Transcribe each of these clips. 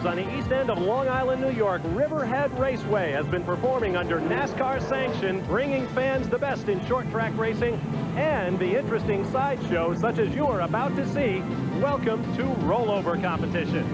acres on the east end of Long Island, New York, Riverhead Raceway has been performing under NASCAR sanction, bringing fans the best in short track racing and the interesting sideshows such as you are about to see. Welcome to Rollover competition.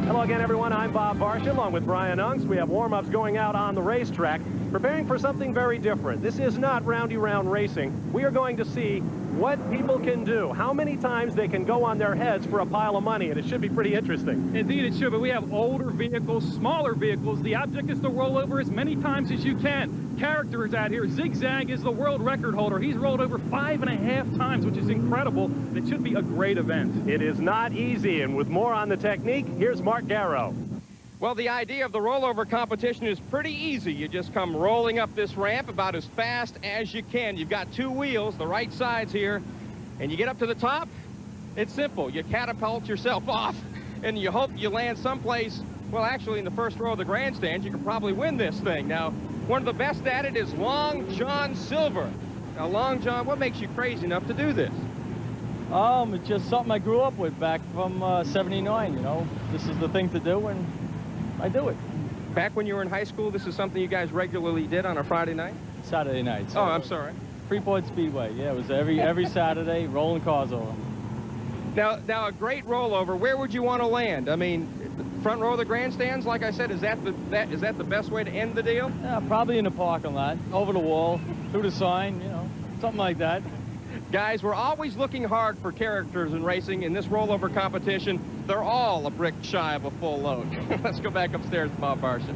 Hello again, everyone. I'm Bob Barsha, along with Brian Unks. We have warm-ups going out on the racetrack, preparing for something very different. This is not roundy round racing. We are going to see what people can do, how many times they can go on their heads for a pile of money, and it should be pretty interesting. Indeed it should, but we have older vehicles, smaller vehicles. The object is to roll over as many times as you can. Characters out here. Zig Zag is the world record holder. He's rolled over 5.5 times, which is incredible, and it should be a great event. It is not easy, and with more on the technique, here's Mark Garrow. Well, the idea of the rollover competition is pretty easy. You just come rolling up this ramp about as fast as you can. You've got two wheels, the right sides here, and you get up to the top. It's simple. You catapult yourself off, and you hope you land someplace, well, actually in the first row of the grandstands. You can probably win this thing. Now, one of the best at it is Long John Silver. Now, Long John, what makes you crazy enough to do this? It's just something I grew up with back from 79, you know. This is the thing to do, and I do it. Back when you were in high school, this is something you guys regularly did on a Friday night? Saturday night. Oh, I'm sorry. Freeport Speedway. Yeah, it was every Saturday, rolling cars over. Now a great rollover. Where would you want to land? I mean, front row of the grandstands, like I said, is that the best way to end the deal? Yeah, probably in the parking lot, over the wall, through the sign, you know, something like that. Guys, we're always looking hard for characters in racing. In this rollover competition, they're all a brick shy of a full load. Let's go back upstairs to Bob Barsha.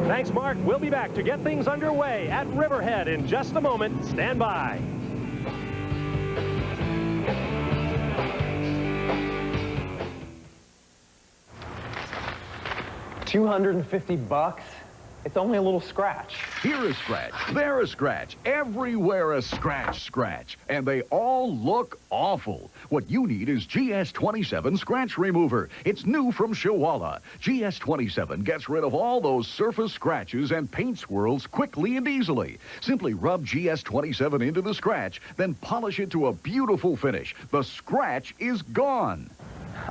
Thanks, Mark. We'll be back to get things underway at Riverhead in just a moment. Stand by. $250? It's only a little scratch. Here a scratch, there a scratch, everywhere a scratch. And they all look awful. What you need is GS27 Scratch Remover. It's new from Chihuahua. GS27 gets rid of all those surface scratches and paint swirls quickly and easily. Simply rub GS27 into the scratch, then polish it to a beautiful finish. The scratch is gone.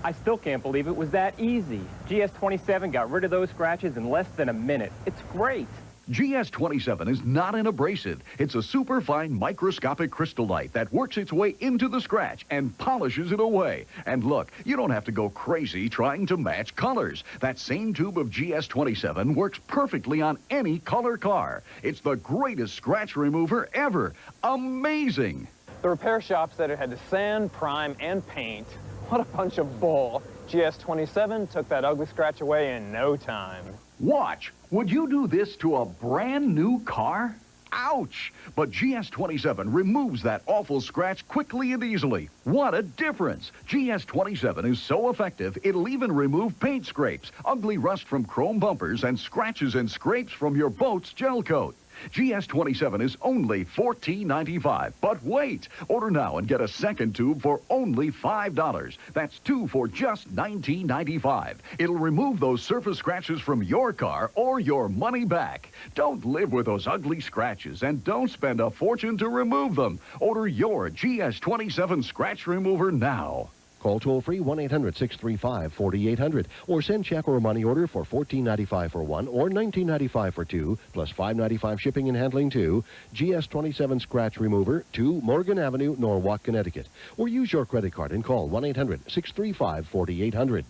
I still can't believe it was that easy. GS27 got rid of those scratches in less than a minute. It's great. GS27 is not an abrasive. It's a superfine microscopic crystallite that works its way into the scratch and polishes it away. And look, you don't have to go crazy trying to match colors. That same tube of GS27 works perfectly on any color car. It's the greatest scratch remover ever. Amazing! The repair shop said it had to sand, prime, and paint. What a bunch of bull. GS27 took that ugly scratch away in no time. Watch. Would you do this to a brand new car? Ouch! But GS27 removes that awful scratch quickly and easily. What a difference! GS27 is so effective, it'll even remove paint scrapes, ugly rust from chrome bumpers, and scratches and scrapes from your boat's gel coat. GS27 is only $14.95. But wait! Order now and get a second tube for only $5. That's two for just $19.95. It'll remove those surface scratches from your car or your money back. Don't live with those ugly scratches and don't spend a fortune to remove them. Order your GS27 Scratch Remover now. Call toll-free 1-800-635-4800 or send check or money order for $14.95 for one or $19.95 for two, plus $5.95 shipping and handling too. GS27 Scratch Remover, 2 Morgan Avenue, Norwalk, Connecticut. Or use your credit card and call 1-800-635-4800.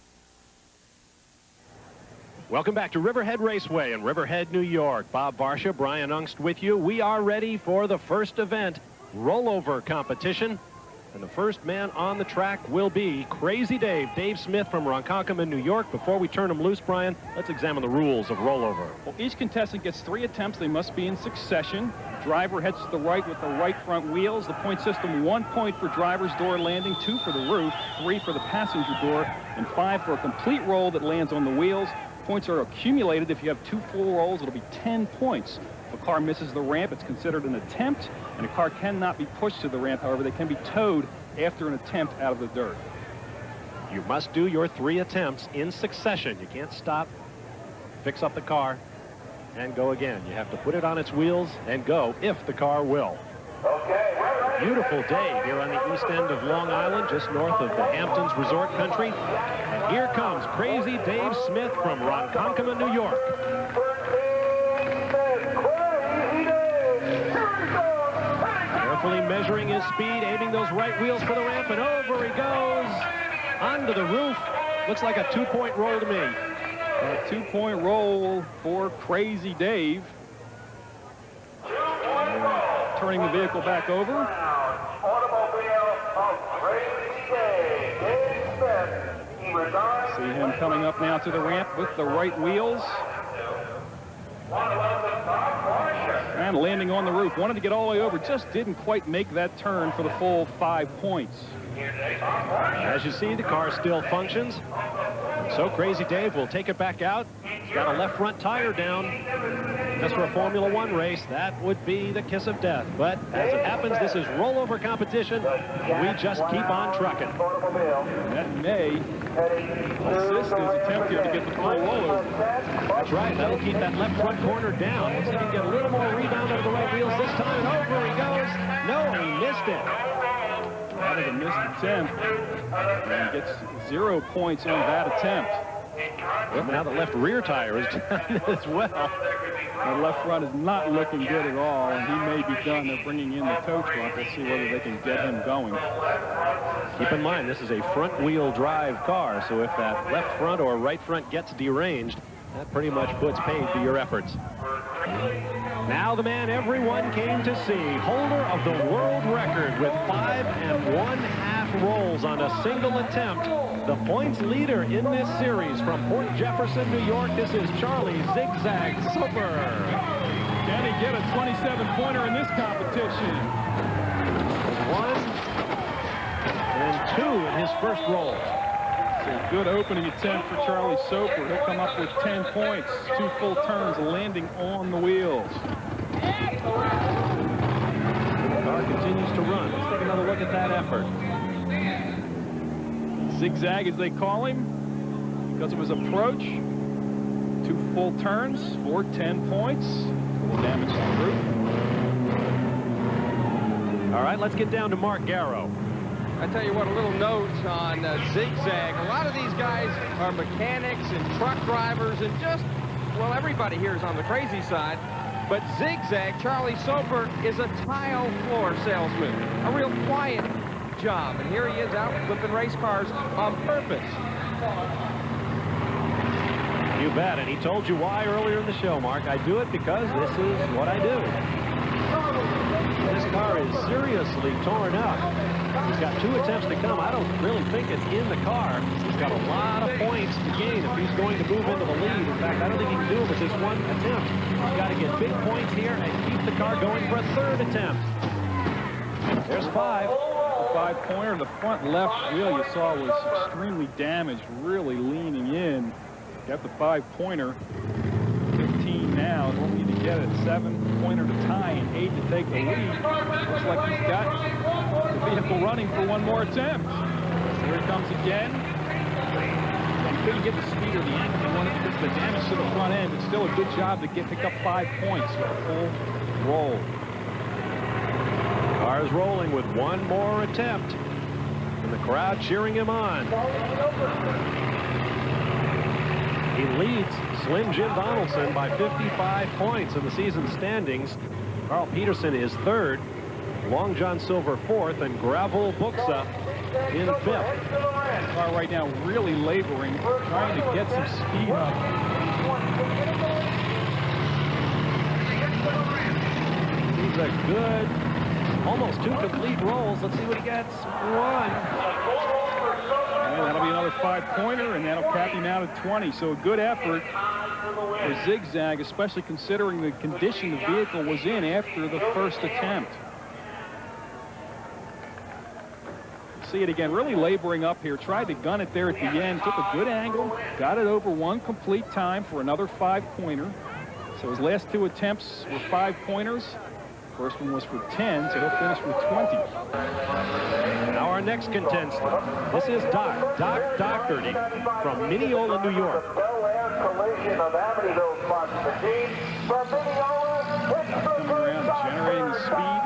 Welcome back to Riverhead Raceway in Riverhead, New York. Bob Barsha, Brian Ungst with you. We are ready for the first event, rollover competition. And the first man on the track will be Crazy Dave Smith from Ronkonkoma, New York. Before we turn him loose, Brian, let's examine the rules of rollover. Well, each contestant gets 3 attempts. They must be in succession. Driver heads to the right with the right front wheels. The point system, 1 point for driver's door landing, 2 for the roof, 3 for the passenger door, and 5 for a complete roll that lands on the wheels. Points are accumulated. If you have 2 full rolls, it'll be 10 points. If a car misses the ramp, it's considered an attempt, and a car cannot be pushed to the ramp. However, they can be towed after an attempt out of the dirt. You must do your 3 attempts in succession. You can't stop, fix up the car, and go again. You have to put it on its wheels and go if the car will. Okay, we're ready. beautiful day here on the east end of Long Island, just north of the Hamptons Resort Country. And here comes Crazy Dave Smith from Ronkonkoma, New York. Carefully measuring his speed, aiming those right wheels for the ramp, and over he goes onto the roof. Looks like a 2-point roll to me. A 2-point roll for Crazy Dave. Turning the vehicle back over. See him coming up now to the ramp with the right wheels. And landing on the roof. Wanted to get all the way over, just didn't quite make that turn for the full 5 points. As you see, the car still functions. So Crazy Dave will take it back out. He's got a left front tire down. Just for a Formula One race, that would be the kiss of death. But as it happens, this is rollover competition. We just keep on trucking. That may assist his attempt here to get the full rollover. That's right. That'll keep that left front corner down. Let's see if he can get a little more rebound over the right wheels this time. And over he goes. No, he missed it. That is a missed attempt. And he gets 0 points on that attempt. Well, now the left rear tire is down as well. The left front is not looking good at all, and he may be done. They're bringing in the tow truck. Let's see whether they can get him going. Keep in mind, this is a front-wheel drive car, so if that left front or right front gets deranged, that pretty much puts paid to your efforts. Now the man everyone came to see, holder of the world record with 5 1/2 rolls on a single attempt. The points leader in this series from Port Jefferson, New York. This is Charlie Zig Zag Soper. Can he get a 27-pointer in this competition? 1 and 2 in his first roll. A good opening attempt for Charlie Soper. He'll come up with 10 points. 2 full turns landing on the wheels. The car continues to run. Let's take another look at that effort. Zigzag, as they call him, because of his approach. 2 full turns for 10 points. A little damage to the roof. All right, let's get down to Mark Garrow. I tell you what, a little note on Zig Zag. A lot of these guys are mechanics and truck drivers and just, well, everybody here is on the crazy side. But Zig Zag, Charlie Soper, is a tile floor salesman. A real quiet job. And here he is out flipping race cars on purpose. You bet. And he told you why earlier in the show, Mark. I do it because this is what I do. This car is seriously torn up. He's got 2 attempts to come. I don't really think it's in the car. He's got a lot of points to gain if he's going to move into the lead. In fact, I don't think he can do it with this 1 attempt. He's got to get big points here and keep the car going for a 3rd attempt. There's 5. The 5-pointer. The front left wheel you saw was extremely damaged, really leaning in. Got the 5-pointer. 15 now. He'll need to get it. 7-pointer to tie and 8 to take the lead. Looks like he's got the vehicle running for 1 more attempt. Here it comes again. He couldn't get the speed or the angle he wanted because of the damage to the front end. It's still a good job to pick up 5 points with a full roll. Car is rolling with 1 more attempt. And the crowd cheering him on. He leads Slim Jim Donaldson by 55 points in the season standings. Carl Peterson is 3rd. Long John Silver 4th, and Gravel Buxa in 5th. The car right now really laboring, trying to get some speed up. He's a good, almost 2 complete rolls. Let's see what he gets. 1. And that'll be another 5-pointer, and that'll cap him out at 20. So a good effort for Zig Zag, especially considering the condition the vehicle was in after the first attempt. See it again, really laboring up here. Tried to gun it there at the end. Took a good angle. Got it over 1 complete time for another 5-pointer. So his last 2 attempts were 5-pointers. First one was for 10, so he'll finish with 20. Now our next contestant. This is Doc Doherty from Mineola, New York. Collision of Amityville spots the team from Mineola. Coming around, generating the speed.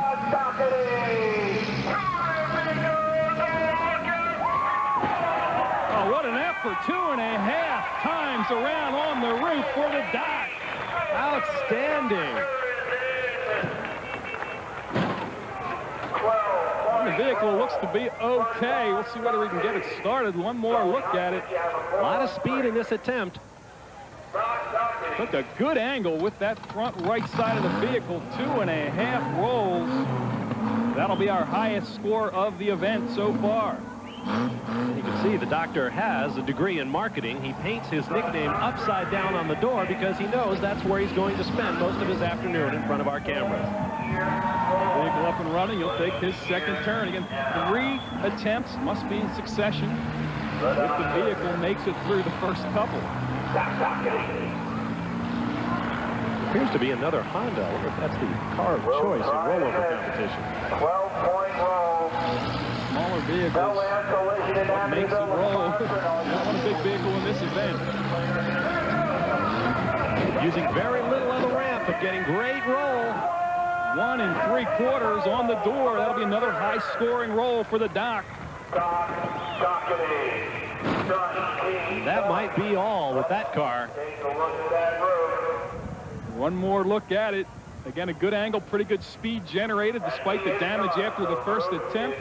around on the roof for the dock. Outstanding. The vehicle looks to be okay. We'll see whether we can get it started. One more look at it. A lot of speed in this attempt. Took a good angle with that front right side of the vehicle. 2.5 rolls. That'll be our highest score of the event so far. You can see the doctor has a degree in marketing. He paints his nickname upside down on the door because he knows that's where he's going to spend most of his afternoon in front of our cameras. Vehicle up and running. He'll take his second turn. Again, 3 attempts must be in succession if the vehicle makes it through the first couple. Appears to be another Honda. I wonder if that's the car of choice in rollover competition. 12-point roll. Smaller vehicles. What makes it roll? Not one big vehicle in this event. Using very little of the ramp, but getting great roll. 1 3/4 on the door. That'll be another high-scoring roll for the dock. That might be all with that car. One more look at it. Again, a good angle, pretty good speed generated despite the damage after the first attempt.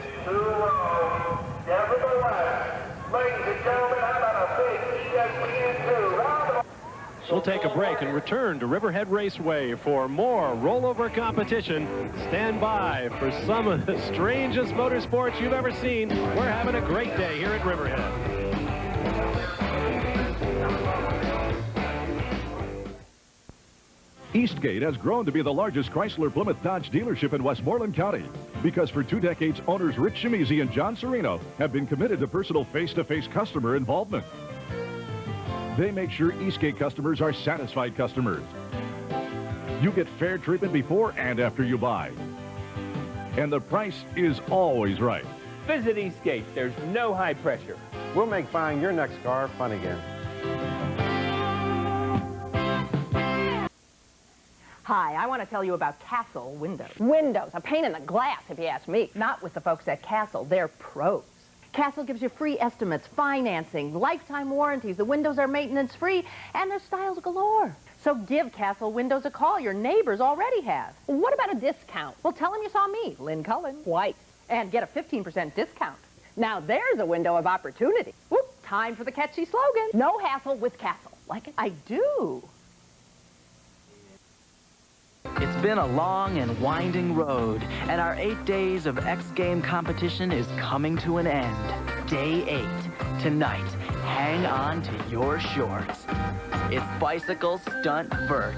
We'll take a break and return to Riverhead Raceway for more rollover competition. Stand by for some of the strangest motorsports you've ever seen. We're having a great day here at Riverhead. Eastgate has grown to be the largest Chrysler Plymouth Dodge dealership in Westmoreland County because for 2 decades, owners Rich Shimizi and John Serino have been committed to personal face-to-face customer involvement. They make sure Eastgate customers are satisfied customers. You get fair treatment before and after you buy. And the price is always right. Visit Eastgate. There's no high pressure. We'll make buying your next car fun again. Hi, I want to tell you about Castle Windows. Windows, a pain in the glass, if you ask me. Not with the folks at Castle. They're pros. Castle gives you free estimates, financing, lifetime warranties. The windows are maintenance-free, and there's styles galore. So give Castle Windows a call. Your neighbors already have. What about a discount? Well, tell them you saw me, Lynn Cullen, twice, and get a 15% discount. Now there's a window of opportunity. Whoop, time for the catchy slogan. No hassle with Castle. Like it? I do. It's been a long and winding road, and our 8 days of X Game competition is coming to an end. Day 8. Tonight, hang on to your shorts. It's bicycle stunt vert,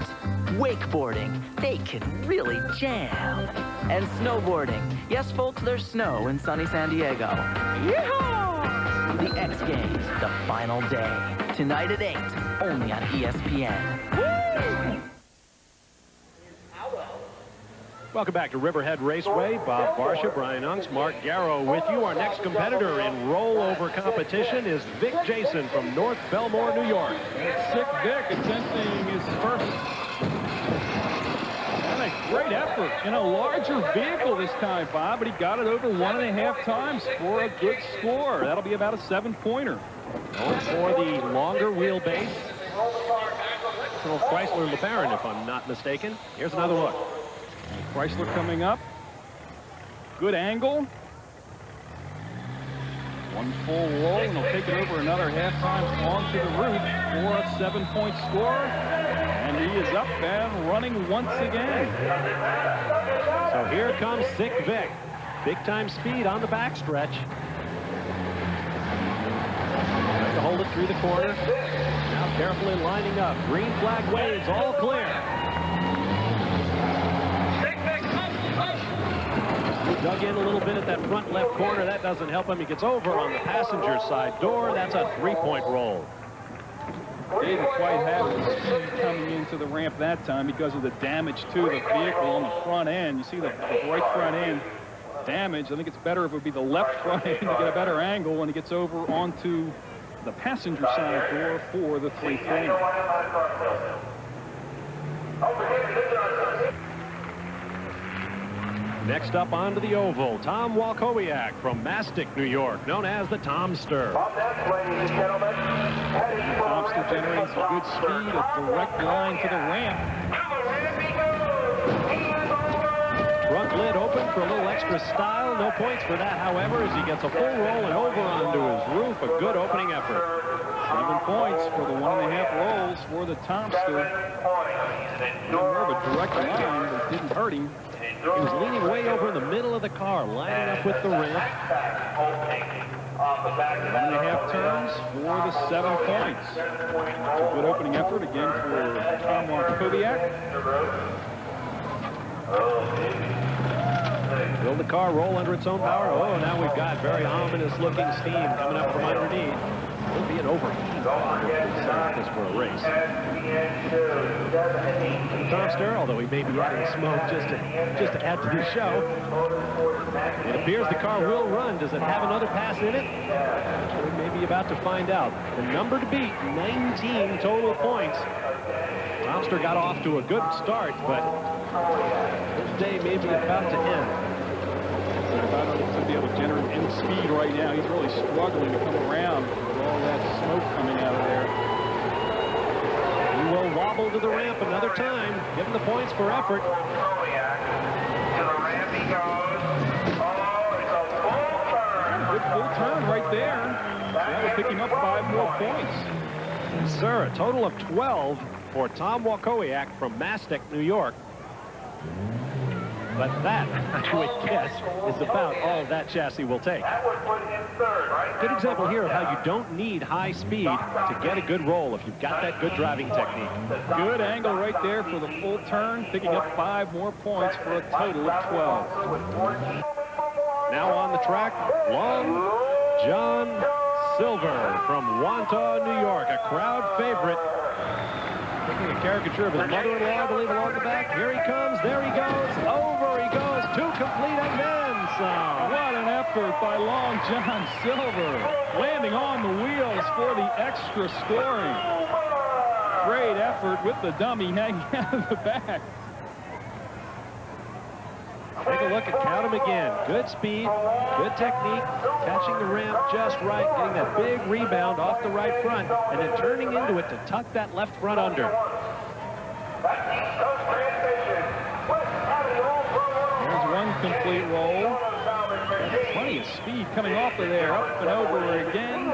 wakeboarding, they can really jam, and snowboarding. Yes, folks, there's snow in sunny San Diego. Yeehaw! The X Games, the final day. Tonight at 8, only on ESPN. Woo! Welcome back to Riverhead Raceway. Bob Barsha, Brian Unks, Mark Garrow with you. Our next competitor in rollover competition is Vic Jason from North Belmore, New York. Sick Vic attempting his first. And a great effort in a larger vehicle this time, Bob, but he got it over 1.5 times for a good score. That'll be about a 7-pointer. Going for the longer wheelbase. Little Chrysler LeBaron, if I'm not mistaken. Here's another look. Chrysler coming up. Good angle. One full roll, and they'll take it over another half time onto the roof for a 7-point score. And he is up and running once again. So here comes Sick Vic. Big time speed on the backstretch. Has to hold it through the corner. Now carefully lining up. Green flag waves, all clear. He dug in a little bit at that front left corner. That doesn't help him. He gets over on the passenger side door. That's a 3-point roll. Didn't quite have the speed coming into the ramp that time because of the damage to the vehicle on the front end. You see the right front end damage. I think it's better if it would be the left front end to get a better angle when he gets over onto the passenger side door for the 3-pointer. Next up onto the oval, Tom Walkowiak from Mastic, New York, known as the Tom-ster. Up next, ladies and gentlemen, heading for Tom-ster generates a good speed, a direct line to the ramp. Front lid open for a little extra style. No points for that, however, as he gets a full roll and over onto his roof. A good opening effort. 7 points for the 1.5 rolls for the Tom-ster. More of a direct line, but didn't hurt him. He was leaning way over in the middle of the car, lining up with the ramp. 1.5 turns for the 7 points. It's a good opening effort again for Tom Walkowiak. Will the car roll under its own power? Oh, now we've got very ominous looking steam coming up from underneath. It'll be an overheat this for a race. Tom-ster, although he may be adding smoke just to add to the show. It appears the car will run. Does it have another pass in it? We may be about to find out. The number to beat, 19 total points. Tom-ster got off to a good start, but this day may be about to end. I don't think he's going to be able to generate any speed right now. He's really struggling to come around with all that smoke coming out of there. He will wobble to the ramp another time. Give him the points for effort. Good full turn right there. That will pick him up 5 more points. Yes, sir. A total of 12 for Tom Walkowiak from Mastic, New York. But that, I would guess, is about all that chassis will take. Good example here of how you don't need high speed to get a good roll if you've got that good driving technique. Good angle right there for the full turn, picking up 5 more points for a total of 12. Now on the track, Long John Silver from Wantagh, New York, a crowd favorite. Making a caricature of his mother-in-law, I believe, along the back. Here he comes. There he goes. Over he goes. 2 complete and then some. What an effort by Long John Silver. Landing on the wheels for the extra scoring. Great effort with the dummy hanging out of the back. Take a look and count him again. Good speed, good technique, catching the ramp just right, getting that big rebound off the right front, and then turning into it to tuck that left front under. There's 1 complete roll. Plenty of speed coming off of there, up and over again.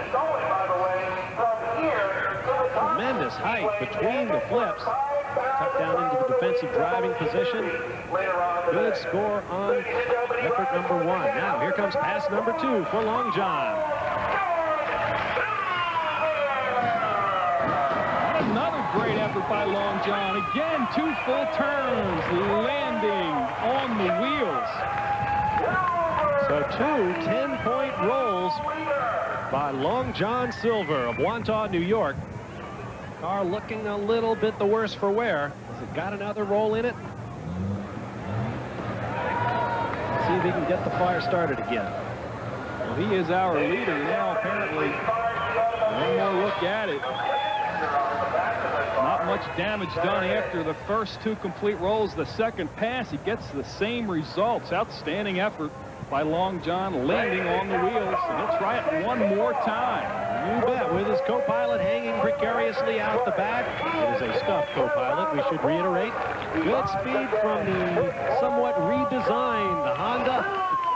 Tremendous height between the flips. Tucked down into the defensive driving position. Good score on effort number 1. Now here comes pass number 2 for Long John. Another great effort by Long John. Again, 2 full turns, landing on the wheels. So 2 10-point rolls by Long John Silver of Wantagh, New York. Car looking a little bit the worse for wear. Has it got another roll in it? See if he can get the fire started again. Well, he is our leader now, apparently. One more look at it. Not much damage done after the first 2 complete rolls. The second pass, he gets the same results. Outstanding effort by Long John, landing on the wheels. And he'll try it 1 more time. You bet, with his co-pilot hanging precariously out the back. It is a stuffed co-pilot, we should reiterate. Good speed from the somewhat redesigned Honda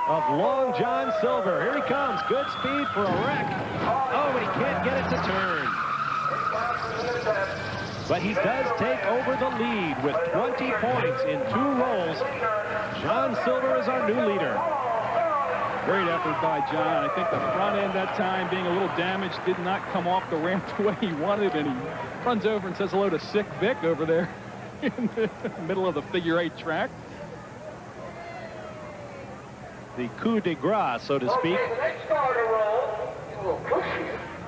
of Long John Silver. Here he comes, good speed for a wreck. Oh, but he can't get it to turn. But he does take over the lead with 20 points in 2 rolls. John Silver is our new leader. Great effort by John. I think the front end that time, being a little damaged, did not come off the ramp the way he wanted, and he runs over and says hello to Sick Vic over there in the middle of the figure 8 track. The coup de grace, so to speak.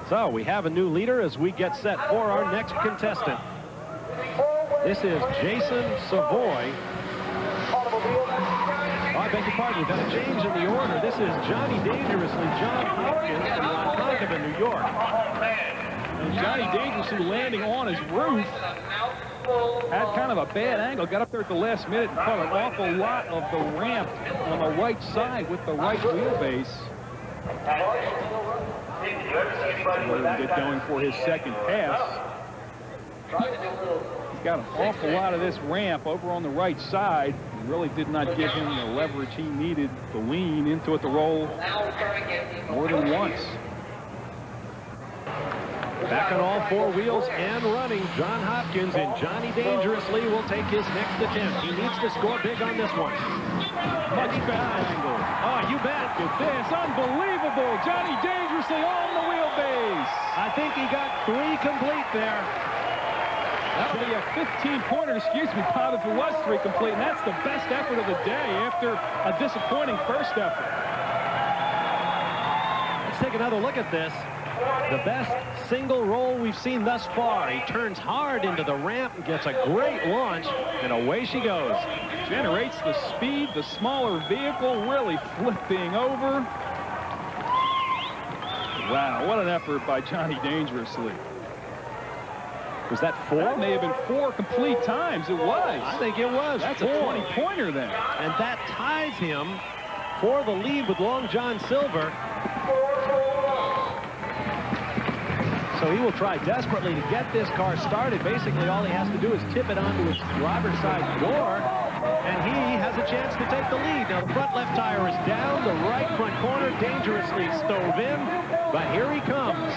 So we have a new leader as we get set for our next contestant. This is Jason Savoy. Oh, I beg your pardon, we've got a change in the order. This is Johnny Dangerously John Hopkins from Ronkonkoma, New York. And Johnny Dangerously landing on his roof. Had kind of a bad angle, got up there at the last minute and caught an awful lot of the ramp on the right side with the right wheelbase. Ready to get going for his second pass. He's got an awful lot of this ramp over on the right side. Really did not give him the leverage he needed to lean into it to roll more than once. Back on all four wheels and running, John Hopkins, and Johnny Dangerously will take his next attempt. He needs to score big on this one. Much better angle. Oh, you bet. Look at this. Unbelievable. Johnny Dangerously on the wheelbase. I think he got 3 complete there. That'll be a 15-pointer. Excuse me, Bob, if it was 3 complete. And that's the best effort of the day after a disappointing first effort. Let's take another look at this. The best single roll we've seen thus far. He turns hard into the ramp and gets a great launch, and away she goes. Generates the speed, the smaller vehicle really flipping over. Wow, what an effort by Johnny Dangerously. Was that 4? That may have been 4 complete times. It was. I think it was. That's 4. a 20-pointer then. And that ties him for the lead with Long John Silver. So he will try desperately to get this car started. Basically, all he has to do is tip it onto his driver's side door, and he has a chance to take the lead. Now, the front left tire is down. The right front corner dangerously stove in, but here he comes.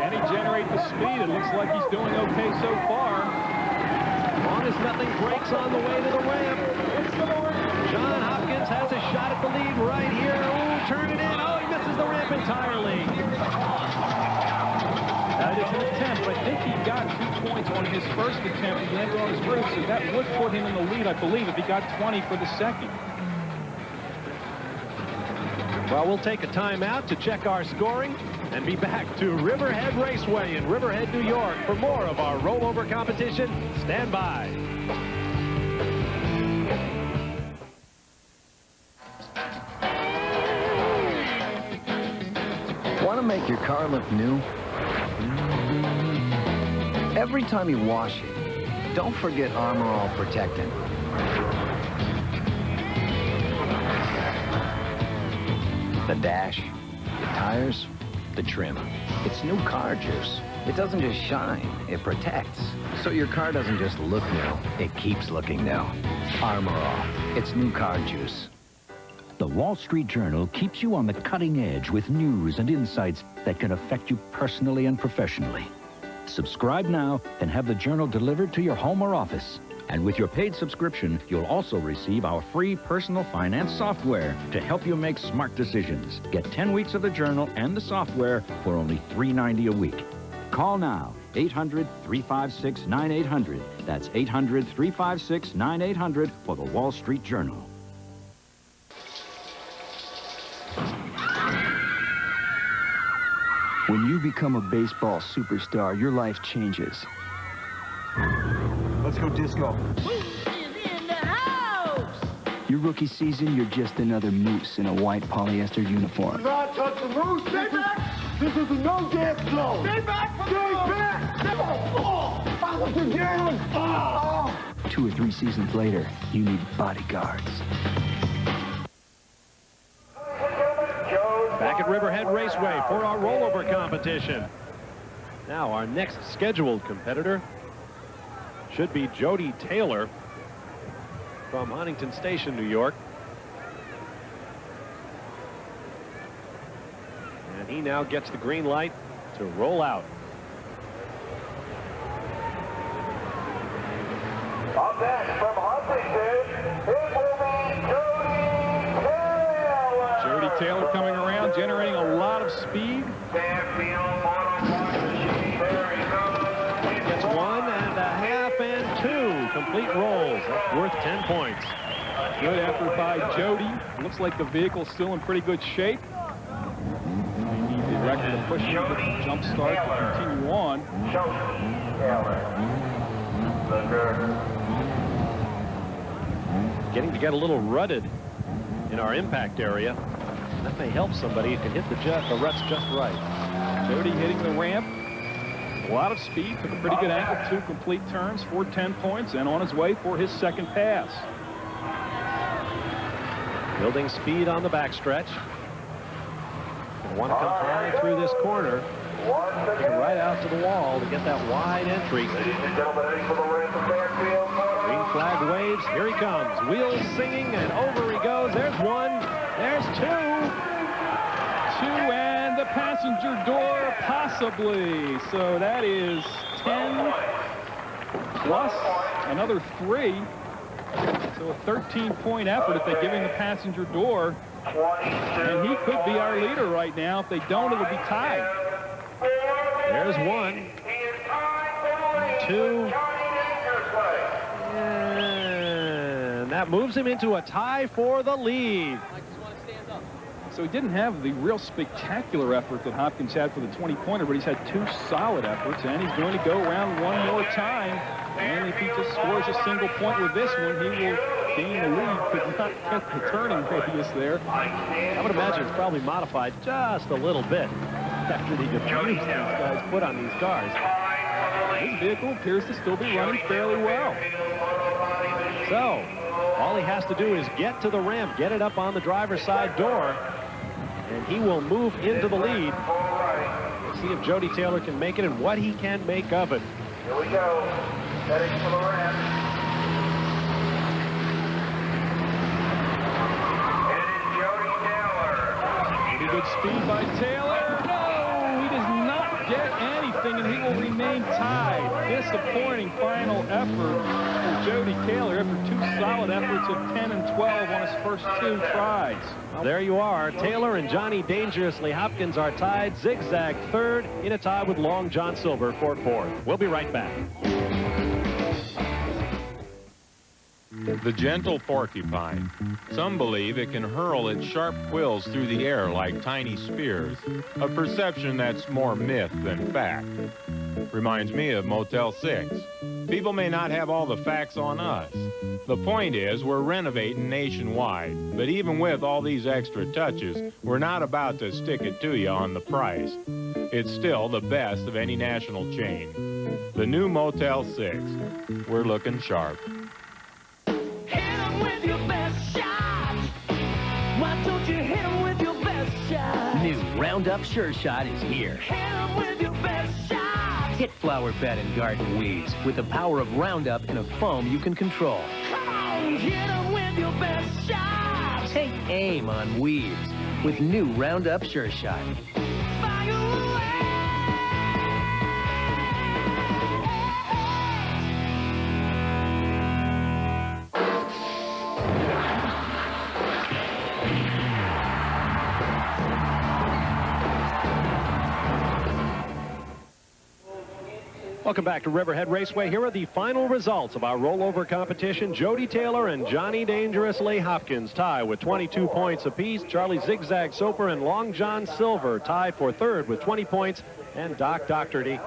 Can he generate the speed? It looks like he's doing okay so far. As long as nothing breaks on the way to the ramp. John Hopkins has a shot at the lead right here. Oh, turn it in. Oh, he misses the ramp entirely. That is an attempt. I think he got 2 points on his first attempt. He landed on his roof, so that would put him in the lead, I believe, if he got 20 for the second. Well, we'll take a timeout to check our scoring and be back to Riverhead Raceway in Riverhead, New York for more of our rollover competition. Stand by. Want to make your car look new? Every time you wash it, don't forget Armor All Protectant. The dash, the tires, the trim. It's new car juice. It doesn't just shine, it protects. So your car doesn't just look new, it keeps looking new. Armor All, it's new car juice. The Wall Street Journal keeps you on the cutting edge with news and insights that can affect you personally and professionally. Subscribe now and have the Journal delivered to your home or office. And with your paid subscription, you'll also receive our free personal finance software to help you make smart decisions. Get 10 weeks of the Journal and the software for only $3.90 a week. Call now, 800-356-9800. That's 800-356-9800 for the Wall Street Journal. When you become a baseball superstar, your life changes. Let's go disco. Your rookie season, you're just another moose in a white polyester uniform. Do not touch the moose. Stay back. This is a no dance floor. Stay back from the moose. Stay back. Oh, follow the down. Oh. 2 or 3 seasons later, you need bodyguards. Back at Riverhead Raceway for our rollover competition. Now, our next scheduled competitor should be Jody Taylor from Huntington Station, New York. And he now gets the green light to roll out. Up next from Huntington, it will be Jody Taylor. Jody Taylor coming around, generating a lot of speed. Gets 1.5 and 2 complete rolls. That's worth 10 points. Good effort by Jody. Looks like the vehicle's still in pretty good shape. They need the record to push him to the jump start to continue on. Getting to get a little rutted in our impact area. That may help somebody who can hit the ruts just right. Jody hitting the ramp. A lot of speed with a pretty good angle, 2 complete turns for 10 points, and on his way for his second pass. Building speed on the backstretch. Want to come high through this corner. Get right out to the wall to get that wide entry. Green flag waves. Here he comes. Wheels singing, and over he goes. There's 1. There's 2. 2, and the passenger door, possibly. So that is 10 plus another 3. So a 13-point effort if they give him the passenger door. And he could be our leader right now. If they don't, it'll be tied. There's 1. 2. And that moves him into a tie for the lead. So he didn't have the real spectacular effort that Hopkins had for the 20-pointer, but he's had 2 solid efforts, and he's going to go around one more time. And if he just scores a single point with this one, he will gain the lead. Could not get the turning radius there. I would imagine it's probably modified just a little bit after the abuse these guys put on these cars. His vehicle appears to still be running fairly well. So, all he has to do is get to the ramp, get it up on the driver's side door, and he will move into the lead. We'll see if Jody Taylor can make it and what he can make of it. Here we go. Heading for the ramp. It is Jody Taylor. Pretty good speed by Taylor. No, he does not get anything, and he will remain tied. Disappointing final effort for Jody Taylor after 2 solid efforts of 10 and 12 on his first 2 tries. Well, there you are. Taylor and Johnny Dangerously Hopkins are tied. Zig Zag third in a tie with Long John Silver for 4th. We'll be right back. The gentle porcupine. Some believe it can hurl its sharp quills through the air like tiny spears, a perception that's more myth than fact. Reminds me of Motel 6. People may not have all the facts on us. The point is, we're renovating nationwide, but even with all these extra touches, we're not about to stick it to you on the price. It's still the best of any national chain. The new Motel 6. We're looking sharp. New Roundup Sure Shot is here. Hit flower bed and garden weeds with the power of Roundup in a foam you can control. Come on, hit 'em with your best shot. Take aim on weeds with new Roundup Sure Shot. Welcome back to Riverhead Raceway. Here are the final results of our rollover competition. Jody Taylor and Johnny Dangerously Hopkins tie with 22 points apiece. Charlie Zig Zag Soper and Long John Silver tie for 3rd with 20 points. And Doc Docherty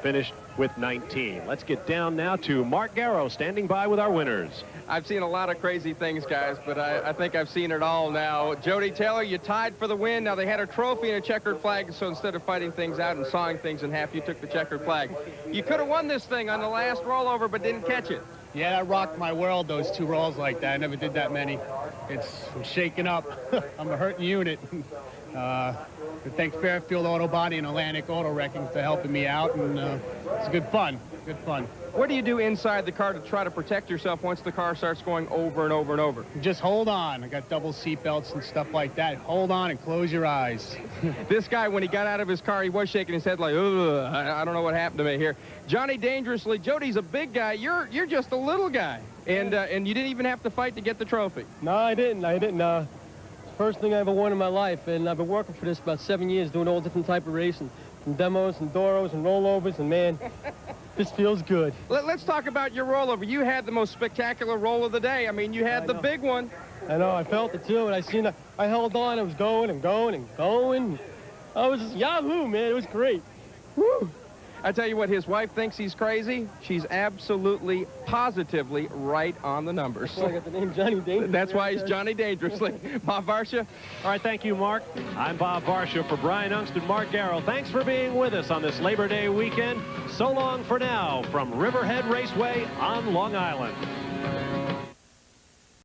finished with 19. Let's get down now to Mark Garrow standing by with our winners. I've seen a lot of crazy things, guys, but I think I've seen it all now. Jody Taylor, you tied for the win. Now, they had a trophy and a checkered flag, so instead of fighting things out and sawing things in half, you took the checkered flag. You could have won this thing on the last rollover, but didn't catch it. Yeah, that rocked my world, those 2 rolls like that. I never did that many. I'm shaking up. I'm a hurting unit. Thanks Fairfield Auto Body and Atlantic Auto Wrecking for helping me out, and it's good fun. Good fun. What do you do inside the car to try to protect yourself once the car starts going over and over and over? Just hold on. I got double seat belts and stuff like that. Hold on and close your eyes. This guy, when he got out of his car, he was shaking his head like, ugh, I don't know what happened to me here. Johnny Dangerously, Jody's a big guy. You're just a little guy. And you didn't even have to fight to get the trophy. No, I didn't. First thing I ever won in my life, and I've been working for this about 7 years, doing all different type of racing, from demos and Doros and rollovers, and man, this feels good. Let's talk about your rollover. You had the most spectacular roll of the day. I mean, you had the big one. I know, I felt it too, and I held on. I was going and going and going. I was just Yahoo, man. It was great. Woo! I tell you what, his wife thinks he's crazy. She's absolutely, positively right on the numbers. That's why I got the name Johnny Dangerously. That's why he's Johnny Dangerously. Bob Varsha. All right, thank you, Mark. I'm Bob Varsha for Brian Ungston, Mark Garrow. Thanks for being with us on this Labor Day weekend. So long for now from Riverhead Raceway on Long Island.